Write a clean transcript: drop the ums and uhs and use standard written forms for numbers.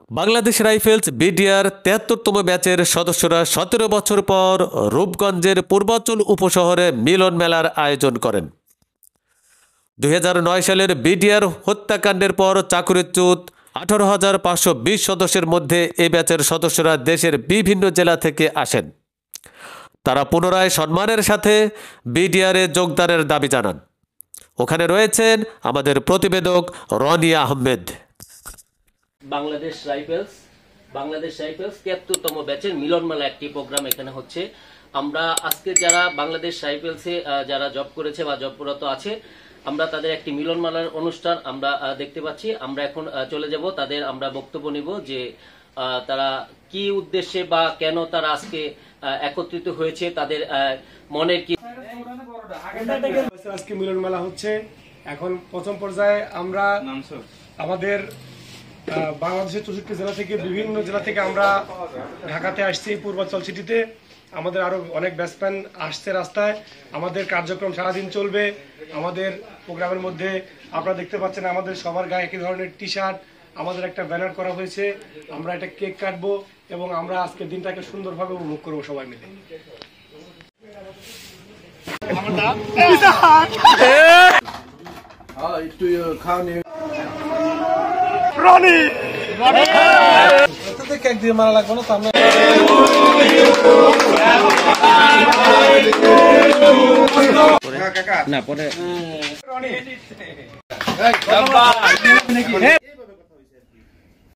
Bangladesh rifles BDR ৭৩তম ব্যাচের সদস্যরা ১৭ বছর পর রূপগঞ্জের পূর্বাঞ্চল উপশহরে মিলন মেলার আয়োজন করেন। ২০০৯ সালের বিডিআর হত্যাকাণ্ডের পর চাকরিচ্যুত ১৮,৫২০ সদস্যের মধ্যে এ ব্যাচের সদস্যরা দেশের বিভিন্ন জেলা থেকে আসেন। তারা পুনরায় সম্মানের সাথে বিডিআরে যোগদানের দাবি জানান। ওখানে রয়েছেন আমাদের প্রতিবেদক রনি আহমেদ। বাংলাদেশ রাইফেলস ৭৩তম ব্যাচের মিলন মেলা একটি প্রোগ্রাম এখানে হচ্ছে। আমরা আজকে যারা বাংলাদেশ রাইফেলসে যারা জব করেছে বা জবরত আছে, আমরা তাদের একটি মিলন মেলার অনুষ্ঠান আমরা দেখতে পাচ্ছি। আমরা এখন চলে যাব, তাদের আমরা বক্তব্য নিব যে তারা কি উদ্দেশ্যে বা কেন তারা আজকে একত্রিত হয়েছে, তাদের মনের কি। আজকে মিলন মেলা হচ্ছে। এখন প্রথম পর্যায়ে আমরা আমাদের বাংলাদেশের ৬৪ জেলা থেকে বিভিন্ন জেলা থেকে আমরা ঢাকাতে আসছি, পূর্বাঞ্চল সিটিতে। আমাদের আরো অনেক ব্যাটসম্যান আসছে রাস্তায়। আমাদের কার্যক্রম সারাদিন চলবে। আমাদের প্রোগ্রামের মধ্যে আপনারা দেখতে পাচ্ছেন আমাদের সবার গায়ে একই ধরনের টি শার্ট, আমাদের একটা ব্যানার করা হয়েছে। আমরা একটা কেক কাটবো এবং আমরা আজকের দিনটাকে সুন্দরভাবে উপভোগ করবো সবাই মিলে। কেক দিয়ে মারা লাগবে না তো আমরা না পরে